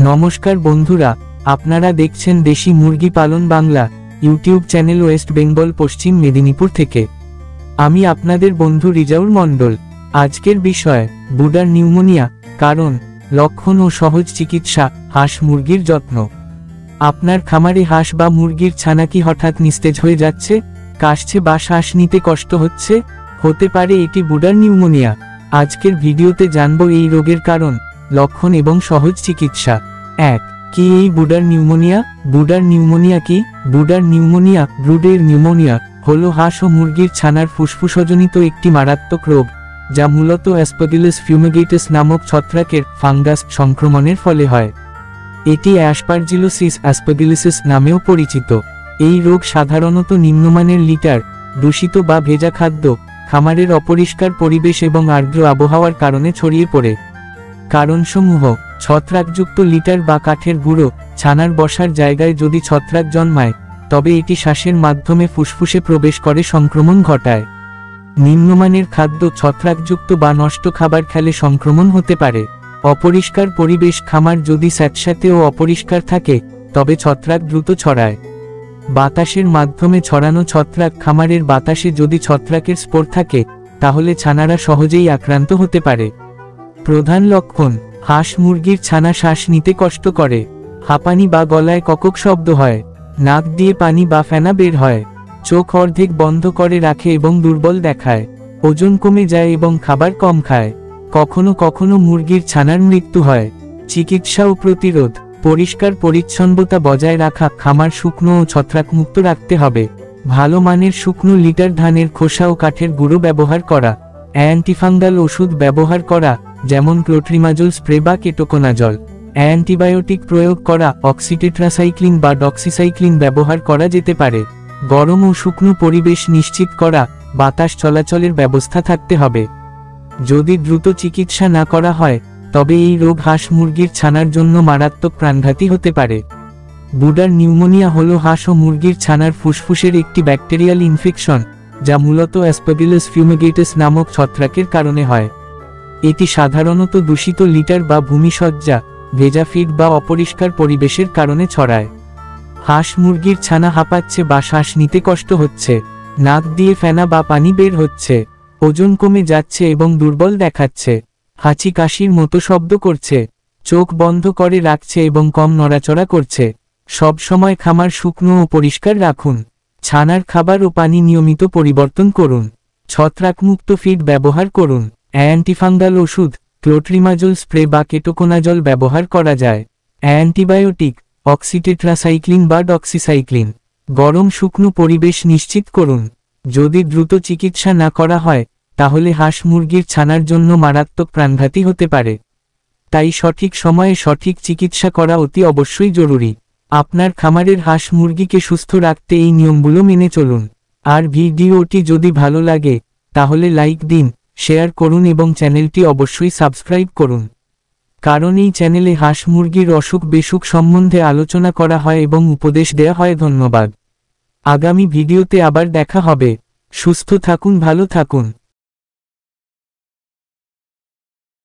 নমস্কার বন্ধুরা, আপনারা দেখছেন দেশি মুরগি পালন Bangla YouTube channel West Bengal পশ্চিম মেদিনীপুর থেকে। আমি আপনাদের বন্ধু রিজাউর মণ্ডল। আজকের বিষয় বুডার নিউমোনিয়া, কারণ, লক্ষণ ও সহজ চিকিৎসা। হাঁস মুরগির যত্ন। আপনার খামারে হাঁস বা মুরগির ছানা কি হঠাৎ নিস্তেজ হয়ে যাচ্ছে, কাশছে বা শ্বাস নিতে কষ্ট হচ্ছে? হতে পারে এটি বুডার নিউমোনিয়া। আজকের ভিডিওতে জানব এই রোগের কারণ, লক্ষণ এবং সহজ চিকিৎসা। 1. কি এই বুডার নিউমোনিয়া? বুডার নিউমোনিয়া কি? বুডার নিউমোনিয়া, ব্রুডের নিউমোনিয়া, হলো হাঁস ও মুরগির ছানার ফুসফুসজনিত একটি মারাত্মক রোগ, যা মূলত অ্যাসপারজিলাস ফিউমিগেটাস নামক ছত্রাকের ফাঙ্গাস সংক্রমণের ফলে হয়। এটি অ্যাসপারজিলোসিস অ্যাসপারজিলিসিস নামেও পরিচিত। এই রোগ সাধারণত নিম্নমানের লিটার, দূষিত বা ভেজা খাদ্য, খামারের অপরিষ্কার পরিবেশ এবং আর্দ্র আবহাওয়ার কারণে ছড়িয়ে পড়ে। কারণসমূহ: ছত্রাকযুক্ত লিটার বা কাঠের গুঁড়ো, ছানার বসার জায়গায় যদি ছত্রাক জন্মায়, তবে এটি শ্বাসের মাধ্যমে ফুসফুসে প্রবেশ করে সংক্রমণ ঘটায়। নিম্নমানের খাদ্য, ছত্রাকযুক্ত বা নষ্ট খাবার খেলে সংক্রমণ হতে পারে। অপরিষ্কার পরিবেশ, খামার যদি স্যাঁতস্যাঁতে ও অপরিষ্কার থাকে, তবে ছত্রাক দ্রুত ছড়ায়। বাতাসের মাধ্যমে ছড়ানো ছত্রাক, খামারের বাতাসে যদি ছত্রাকের স্পোর থাকে, তাহলে ছানারা সহজেই আক্রান্ত হতে পারে। প্রধান লক্ষণ: হাঁস মুরগির ছানা শ্বাস নিতে কষ্ট করে, হাঁপানি বা গলায় কক শব্দ হয়, নাক দিয়ে পানি বা ফেনা বের হয়, চোখ অর্ধেক বন্ধ করে রাখে এবং দুর্বল দেখায়, ওজন কমে যায় এবং খাবার কম খায়। কখনো কখনো মুরগির ছানার মৃত্যু হয়। চিকিৎসা ও প্রতিরোধ: পরিষ্কার পরিচ্ছন্নতা বজায় রাখা, খামার শুকনো ও ছত্রাকমুক্ত রাখতে হবে। ভালো মানের শুকনো লিটার, ধানের খোসা ও কাঠের গুঁড়ো ব্যবহার করা। অ্যান্টিফাঙ্গাল ওষুধ ব্যবহার করা, যেমন ক্লোট্রিমাজোল স্প্রে বা কেটোকোনাজল। অ্যান্টিবায়োটিক প্রয়োগ করা, অক্সিটেট্রাসাইক্লিন বা ডক্সিসাইক্লিন ব্যবহার করা যেতে পারে। গরম ও শুকনো পরিবেশ নিশ্চিত করা, বাতাস চলাচলের ব্যবস্থা থাকতে হবে। যদি দ্রুত চিকিৎসা না করা হয়, তবে এই রোগ হাঁস মুরগির ছানার জন্য মারাত্মক প্রাণঘাতী হতে পারে। বুডার নিউমোনিয়া হল হাঁস ও মুরগির ছানার ফুসফুসের একটি ব্যাকটেরিয়াল ইনফেকশন, যা মূলত অ্যাসপারজিলাস ফিউমিগেটাস নামক ছত্রাকের কারণে হয়। এটি সাধারণত দূষিত লিটার বা ভূমিসজ্জা, ভেজা ফিড বা অপরিষ্কার পরিবেশের কারণে ছড়ায়। হাঁস মুরগির ছানা হাঁপাচ্ছে বা শ্বাস নিতে কষ্ট হচ্ছে, নাক দিয়ে ফেনা বা পানি বের হচ্ছে, ওজন কমে যাচ্ছে এবং দুর্বল দেখাচ্ছে, হাঁচি কাশির মতো শব্দ করছে, চোখ বন্ধ করে রাখছে এবং কম নড়াচড়া করছে। সব সময় খামার শুকনো ও পরিষ্কার রাখুন। ছানার খাবার ও পানি নিয়মিত পরিবর্তন করুন। ছত্রাকমুক্ত ফিড ব্যবহার করুন। অ্যান্টিফাঙ্গাল ওষুধ, ক্লোট্রিমাজোল স্প্রে বা কেটোকোনাজল ব্যবহার করা যায়। অ্যান্টিবায়োটিক, অক্সিটেট্রাসাইক্লিন বা ডক্সিসাইক্লিন। গরম শুকনো পরিবেশ নিশ্চিত করুন। যদি দ্রুত চিকিৎসা না করা হয়, তাহলে হাঁস মুরগির ছানার জন্য মারাত্মক প্রাণঘাতী হতে পারে। তাই সঠিক সময়ে সঠিক চিকিৎসা করা অতি অবশ্যই জরুরি। আপনার খামারের হাঁস মুরগিকে সুস্থ রাখতে এই নিয়মগুলো মেনে চলুন। আর ভিডিওটি যদি ভালো লাগে, তাহলে লাইক দিন, শেয়ার করুন এবং চ্যানেলটি অবশ্যই সাবস্ক্রাইব করুন। কারণ এই চ্যানেলে হাঁস মুরগির অসুখ বেসুখ সম্বন্ধে আলোচনা করা হয় এবং উপদেশ দেয়া হয়। ধন্যবাদ। আগামী ভিডিওতে আবার দেখা হবে। সুস্থ থাকুন, ভালো থাকুন।